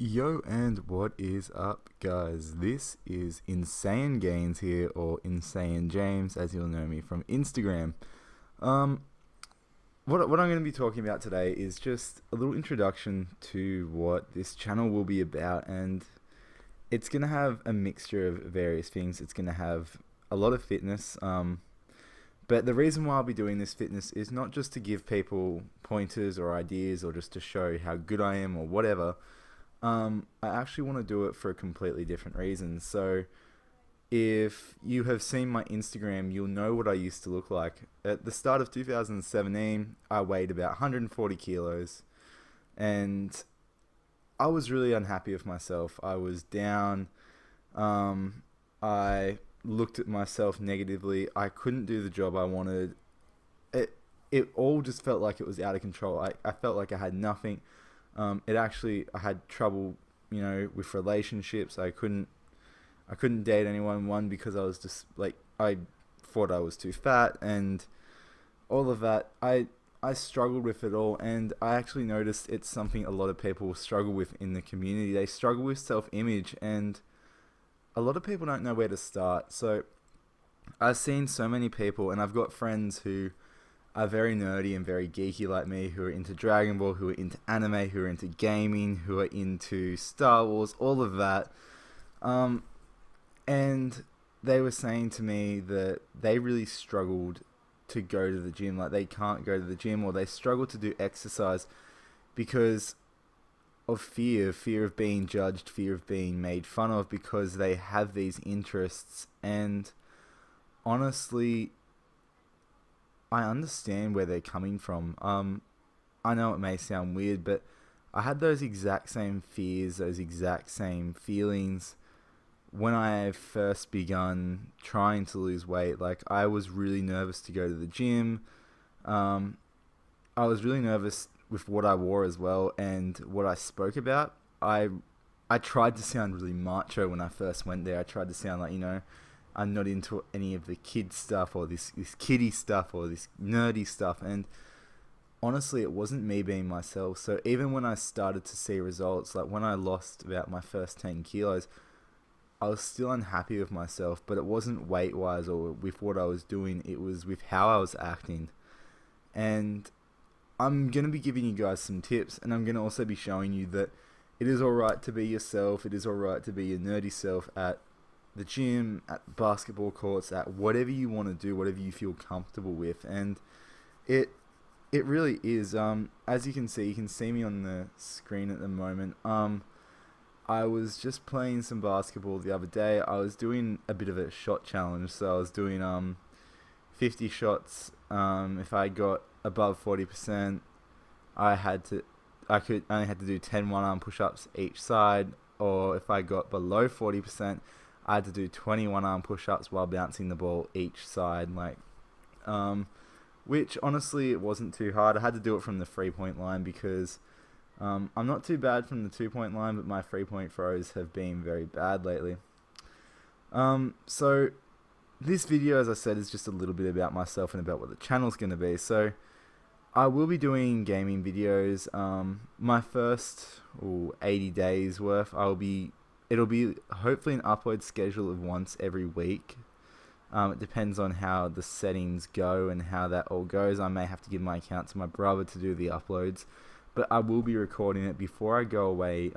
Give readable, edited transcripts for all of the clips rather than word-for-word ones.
Yo, and what is up, guys? This is Insaiyan Gainz here, or Insaiyan James, as you'll know me from Instagram. Um, what I'm going to be talking about today is just a little introduction to what this channel will be about, and it's going to have a mixture of various things. It's going to have a lot of fitness, but the reason why I'll be doing this fitness is not just to give people pointers or ideas or just to show how good I am or whatever. I actually want to do it for a completely different reason. So if you have seen my Instagram, you'll know what I used to look like. At the start of 2017, I weighed about 140 kilos and I was really unhappy with myself. I was down. I looked at myself negatively. I couldn't do the job I wanted. It all just felt like it was out of control. I felt like I had nothing. I had trouble, with relationships. I couldn't date anyone. One, because I was just like, I thought I was too fat and all of that. I struggled with it all, and I actually noticed it's something a lot of people struggle with in the community. They struggle with self-image, and a lot of people don't know where to start. So I've seen so many people, and I've got friends who are very nerdy and very geeky like me, who are into Dragon Ball, who are into anime, who are into gaming, who are into Star Wars, all of that. And they were saying to me that they really struggled to go to the gym. Like, they can't go to the gym, or they struggle to do exercise because of fear of being judged, fear of being made fun of, because they have these interests. And honestly, I understand where they're coming from. I know it may sound weird, but I had those exact same fears, those exact same feelings when I first begun trying to lose weight. Like, I was really nervous to go to the gym. I was really nervous with what I wore as well and what I spoke about. I tried to sound really macho when I first went there. I tried to sound like, I'm not into any of the kid stuff or this kiddie stuff or this nerdy stuff. And honestly, it wasn't me being myself. So even when I started to see results, like when I lost about my first 10 kilos, I was still unhappy with myself, but it wasn't weight-wise or with what I was doing. It was with how I was acting. And I'm going to be giving you guys some tips, and I'm going to also be showing you that it is alright to be yourself. It is alright to be your nerdy self at the gym, at basketball courts, at whatever you want to do, whatever you feel comfortable with. And it really is. As you can see me on the screen at the moment. I was just playing some basketball the other day. I was doing a bit of a shot challenge, so I was doing 50 shots. If I got above 40%, I only had to do 10 one-arm push-ups each side, or if I got below 40%, I had to do 20 one-arm push-ups while bouncing the ball each side, which honestly, it wasn't too hard. I had to do it from the 3-point line because I'm not too bad from the 2-point line, but my 3-point throws have been very bad lately. So this video, as I said, is just a little bit about myself and about what the channel's going to be. So I will be doing gaming videos. My first 80 days worth, it'll be hopefully an upload schedule of once every week. It depends on how the settings go and how that all goes. I may have to give my account to my brother to do the uploads, but I will be recording it before I go away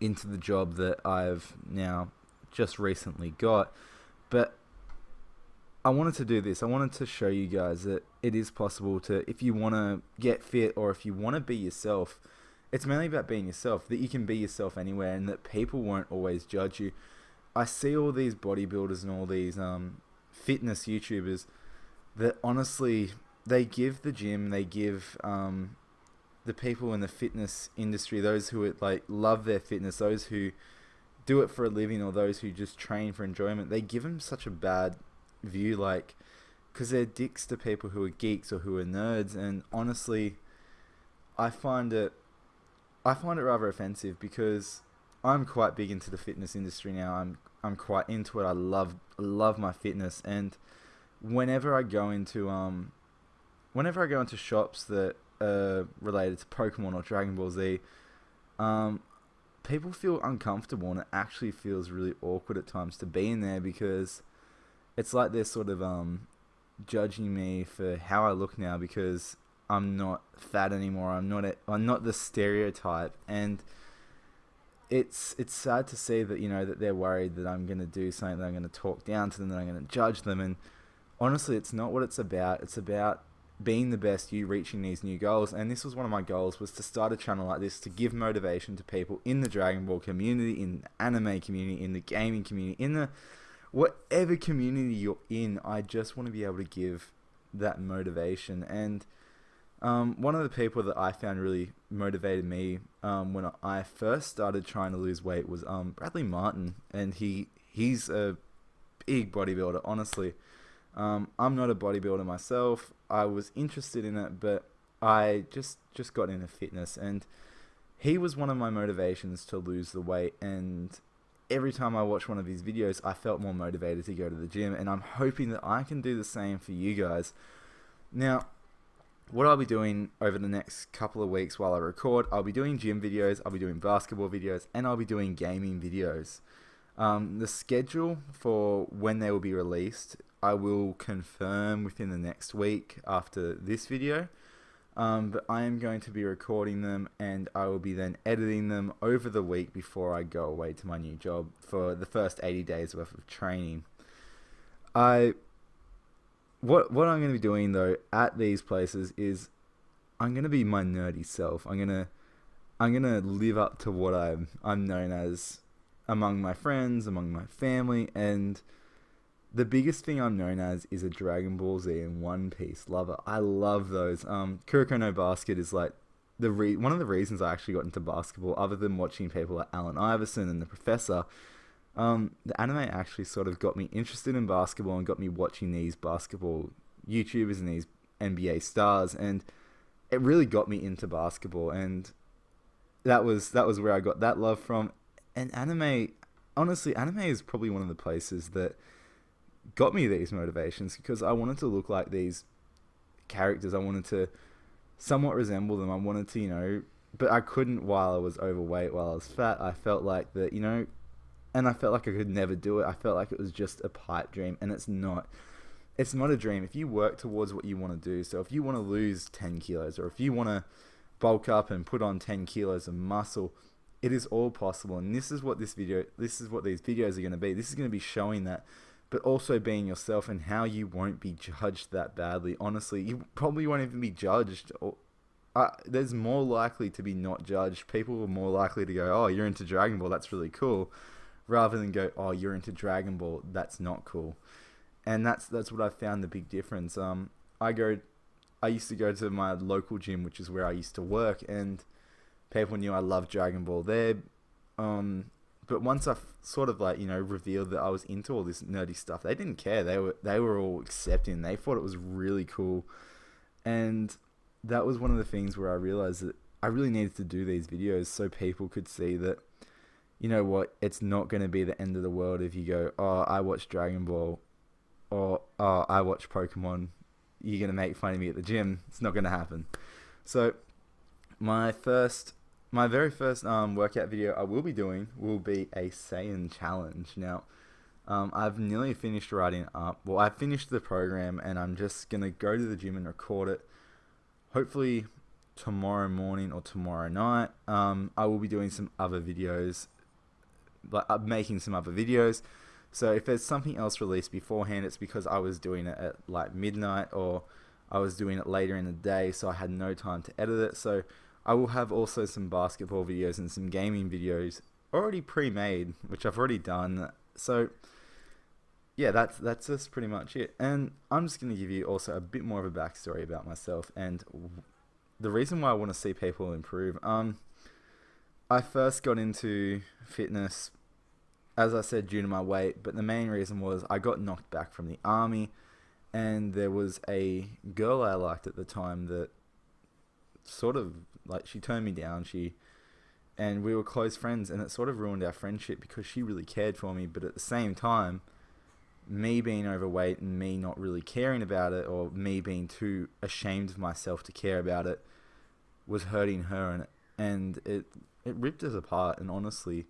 into the job that I've now just recently got. But I wanted to do this. I wanted to show you guys that it is possible to, if you want to get fit or if you want to be yourself, it's mainly about being yourself, that you can be yourself anywhere and that people won't always judge you. I see all these bodybuilders and all these fitness YouTubers that honestly, they give the gym, they give the people in the fitness industry, those who love their fitness, those who do it for a living or those who just train for enjoyment, they give them such a bad view, because they're dicks to people who are geeks or who are nerds. And honestly, I find it rather offensive because I'm quite big into the fitness industry now. I'm quite into it. I love my fitness, and whenever I go into shops that are related to Pokemon or Dragon Ball Z, people feel uncomfortable, and it actually feels really awkward at times to be in there, because it's like they're sort of judging me for how I look now, because I'm not fat anymore. I'm not the stereotype, and it's sad to see that, you know, that they're worried that I'm going to do something, that I'm going to talk down to them, that I'm going to judge them. And honestly, it's not what it's about. It's about being the best, you reaching these new goals. And this was one of my goals, was to start a channel like this to give motivation to people in the Dragon Ball community, in the anime community, in the gaming community, in the whatever community you're in. I just want to be able to give that motivation. And one of the people that I found really motivated me when I first started trying to lose weight was Bradley Martin, and he's a big bodybuilder. Honestly, I'm not a bodybuilder myself. I was interested in it, but I just got into fitness, and he was one of my motivations to lose the weight. And every time I watched one of his videos, I felt more motivated to go to the gym, and I'm hoping that I can do the same for you guys. Now, what I'll be doing over the next couple of weeks while I record, I'll be doing gym videos, I'll be doing basketball videos, and I'll be doing gaming videos. The schedule for when they will be released, I will confirm within the next week after this video. But I am going to be recording them, and I will be then editing them over the week before I go away to my new job for the first 80 days worth of training. What I'm going to be doing though at these places is I'm going to be my nerdy self. I'm going to live up to what I'm known as among my friends, among my family, and the biggest thing I'm known as is a Dragon Ball Z and One Piece lover. I love those. Kuroko no Basket is like one of the reasons I actually got into basketball, other than watching people like Allen Iverson and the Professor. The anime actually sort of got me interested in basketball and got me watching these basketball YouTubers and these NBA stars, and it really got me into basketball, and that was where I got that love from. And anime, honestly, anime is probably one of the places that got me these motivations, because I wanted to look like these characters. I wanted to somewhat resemble them. I wanted to, you know, but I couldn't while I was overweight, while I was fat. I felt like that, you know, and I felt like I could never do it. I felt like it was just a pipe dream, and it's not. It's not a dream. If you work towards what you want to do, so if you want to lose 10 kilos, or if you want to bulk up and put on 10 kilos of muscle, it is all possible. And this is what these videos are going to be. This is going to be showing that, but also being yourself, and how you won't be judged that badly. Honestly, you probably won't even be judged. There's more likely to be not judged. People are more likely to go, oh, you're into Dragon Ball, that's really cool, rather than go, oh, you're into Dragon Ball, that's not cool. And that's what I found the big difference. I used to go to my local gym, which is where I used to work, and people knew I loved Dragon Ball there. But once I sort of, like, you know, revealed that I was into all this nerdy stuff, they didn't care. They were all accepting. They thought it was really cool. And that was one of the things where I realized that I really needed to do these videos so people could see that, you know what, it's not going to be the end of the world if you go, oh, I watch Dragon Ball, or oh, I watch Pokemon. You're going to make fun of me at the gym. It's not going to happen. So my very first workout video I will be doing will be a Insaiyan challenge. Now, I've nearly finished writing it up. Well, I finished the program, and I'm just going to go to the gym and record it. Hopefully tomorrow morning or tomorrow night. I will be doing some other videos, like making some other videos. So if there's something else released beforehand, it's because I was doing it at like midnight, or I was doing it later in the day, so I had no time to edit it. So I will have also some basketball videos and some gaming videos already pre-made, which I've already done. So yeah, that's just pretty much it. And I'm just going to give you also a bit more of a backstory about myself and the reason why I want to see people improve. I first got into fitness, as I said, due to my weight, but the main reason was I got knocked back from the army, and there was a girl I liked at the time that sort of, like, she turned me down, and we were close friends, and it sort of ruined our friendship because she really cared for me, but at the same time, me being overweight and me not really caring about it, or me being too ashamed of myself to care about it, was hurting her, and it ripped us apart. And honestly,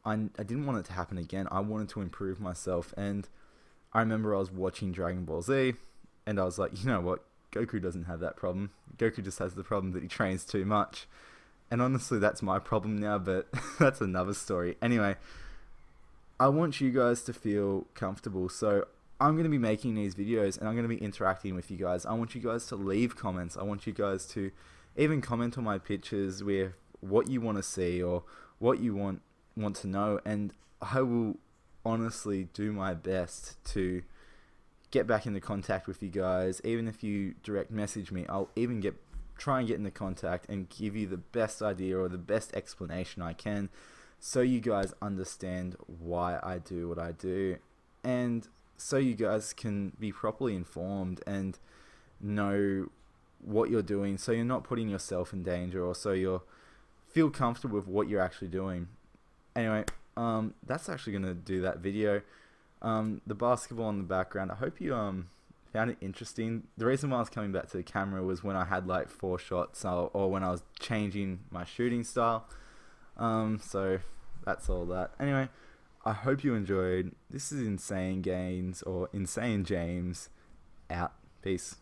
I didn't want it to happen again. I wanted to improve myself. And I remember I was watching Dragon Ball Z, and I was like, you know what? Goku doesn't have that problem. Goku just has the problem that he trains too much. And honestly, that's my problem now, but that's another story. Anyway, I want you guys to feel comfortable. So I'm going to be making these videos, and I'm going to be interacting with you guys. I want you guys to leave comments. I want you guys to even comment on my pictures with what you want to see or what you want to know. And I will honestly do my best to get back into contact with you guys. Even if you direct message me, I'll even try and get into contact and give you the best idea or the best explanation I can, so you guys understand why I do what I do, and so you guys can be properly informed and know what you're doing, so you're not putting yourself in danger, or so you feel comfortable with what you're actually doing. Anyway, that's actually going to do that video. The basketball in the background, I hope you found it interesting. The reason why I was coming back to the camera was when I had like 4 shots, or when I was changing my shooting style. So that's all that. Anyway, I hope you enjoyed. This is Insane Gainz, or Insane James, out. Peace.